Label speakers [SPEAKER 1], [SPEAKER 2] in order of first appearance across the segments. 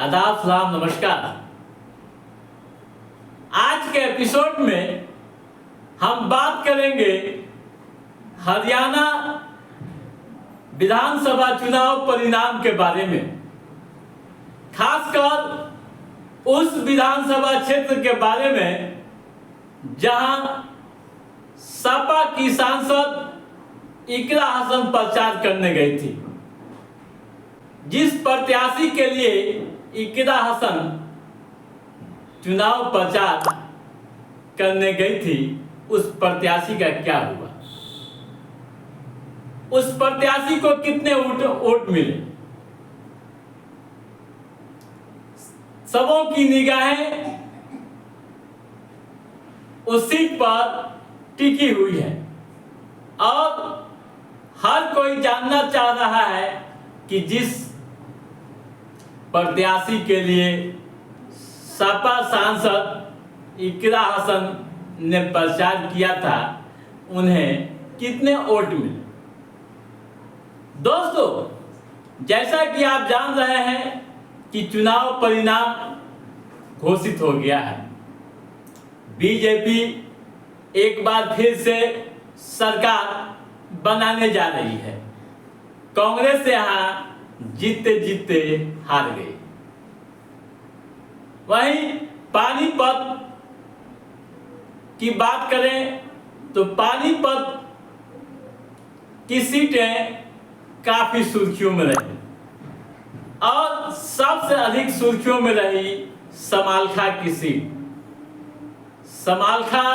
[SPEAKER 1] आदाब, सलाम, नमस्कार। आज के एपिसोड में हम बात करेंगे हरियाणा विधानसभा चुनाव परिणाम के बारे में, खासकर उस विधानसभा क्षेत्र के बारे में जहां सपा की सांसद इकरा हसन प्रचार करने गई थी। जिस प्रत्याशी के लिए इकरा हसन चुनाव प्रचार करने गई थी, उस प्रत्याशी का क्या हुआ, उस प्रत्याशी को कितने वोट मिले। सबों की निगाहें उस सीट पर टिकी हुई है और हर कोई जानना चाह रहा है कि जिस प्रत्याशी के लिए सपा सांसद इकरा हसन ने प्रचार किया था, उन्हें कितने वोट मिले। दोस्तों, जैसा कि आप जान रहे हैं कि चुनाव परिणाम घोषित हो गया है। बीजेपी एक बार फिर से सरकार बनाने जा रही है। कांग्रेस यहाँ जीतते जीतते हार गई। वहीं पानीपत की बात करें तो पानीपत की सीटें काफी सुर्खियों में रही और सबसे अधिक सुर्खियों में रही समालखा की सीट। समालखा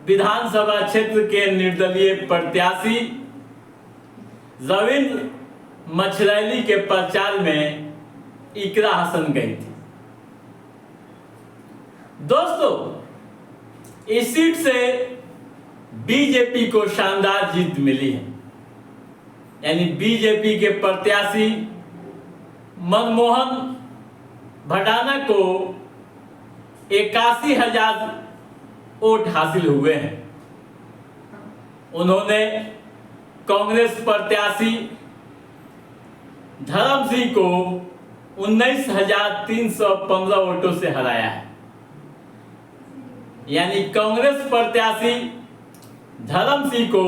[SPEAKER 1] विधानसभा क्षेत्र के निर्दलीय प्रत्याशी रविंद्र मछरैली के प्रचार में इकरा हसन गई थी। दोस्तों, इस सीट से बीजेपी को शानदार जीत मिली है। यानी बीजेपी के प्रत्याशी मनमोहन भडाना को 81,000 वोट हासिल हुए हैं। उन्होंने कांग्रेस प्रत्याशी धर्म सिंह को 19,315 वोटों से हराया है। यानी कांग्रेस प्रत्याशी धर्म सिंह को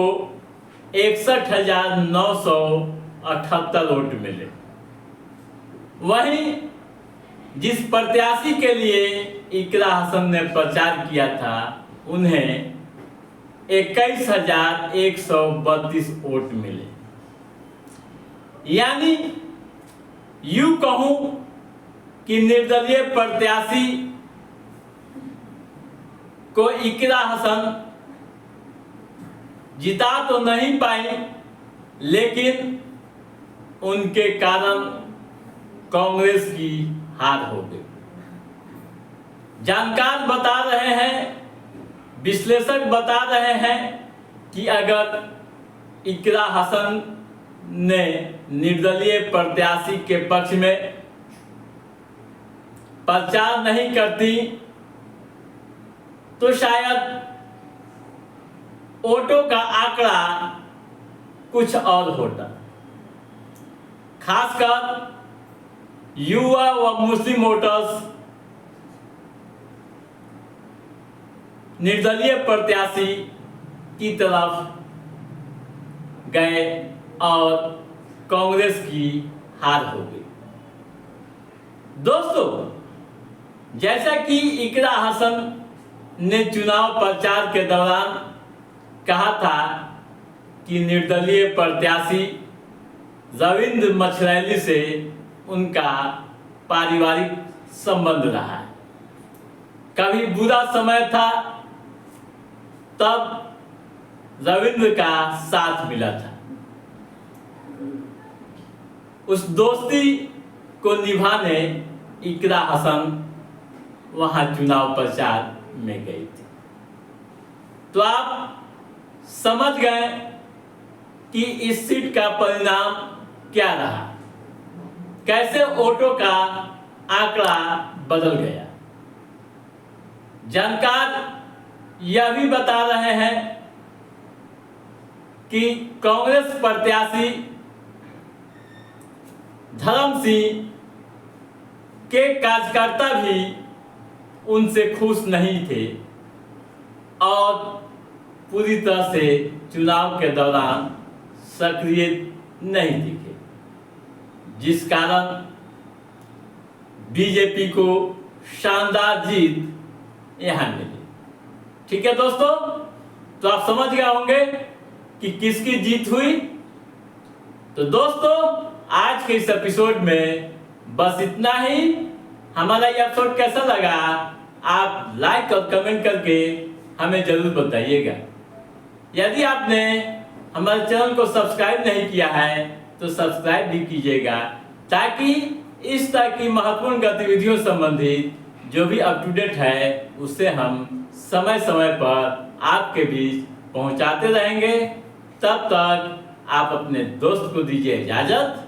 [SPEAKER 1] 61,978 वोट मिले। वहीं जिस प्रत्याशी के लिए इकरा हसन ने प्रचार किया था, उन्हें 21,132 वोट मिले। यानी यूं कहूं कि निर्दलीय प्रत्याशी को इकरा हसन जिता तो नहीं पाई, लेकिन उनके कारण कांग्रेस की हार हो गई। जानकार बता रहे हैं, विश्लेषक बता रहे हैं कि अगर इकरा हसन ने निर्दलीय प्रत्याशी के पक्ष में प्रचार नहीं करती तो शायद वोटों का आंकड़ा कुछ और होता। खासकर युवा व मुस्लिम वोटर्स निर्दलीय प्रत्याशी की तरफ गए और कांग्रेस की हार हो गई। दोस्तों, जैसा कि इकरा हसन ने चुनाव प्रचार के दौरान कहा था कि निर्दलीय प्रत्याशी रविंद्र मछरैली से उनका पारिवारिक संबंध रहा है। कभी बुरा समय था तब रविंद्र का साथ मिला था। उस दोस्ती को निभाने इकरा हसन वहां चुनाव प्रचार में गई थी। तो आप समझ गए कि इस सीट का परिणाम क्या रहा, कैसे वोटों का आंकड़ा बदल गया। जानकार यह भी बता रहे हैं कि कांग्रेस प्रत्याशी धर्म सिंह के कार्यकर्ता भी उनसे खुश नहीं थे और पूरी तरह से चुनाव के दौरान सक्रिय नहीं दिखे, जिस कारण बीजेपी को शानदार जीत यहाँ मिली। ठीक है दोस्तों, तो आप समझ गए होंगे कि किसकी जीत हुई। तो दोस्तों, आज के इस एपिसोड में बस इतना ही। हमारा ये एपिसोड कैसा लगा आप लाइक और कमेंट करके हमें जरूर बताइएगा। यदि आपने हमारे चैनल को सब्सक्राइब नहीं किया है तो सब्सक्राइब भी कीजिएगा, ताकि इस तरह की महत्वपूर्ण गतिविधियों संबंधित जो भी अप टू डेट है उससे हम समय समय पर आपके बीच पहुंचाते रहेंगे। तब तक आप अपने दोस्त को दीजिए इजाजत।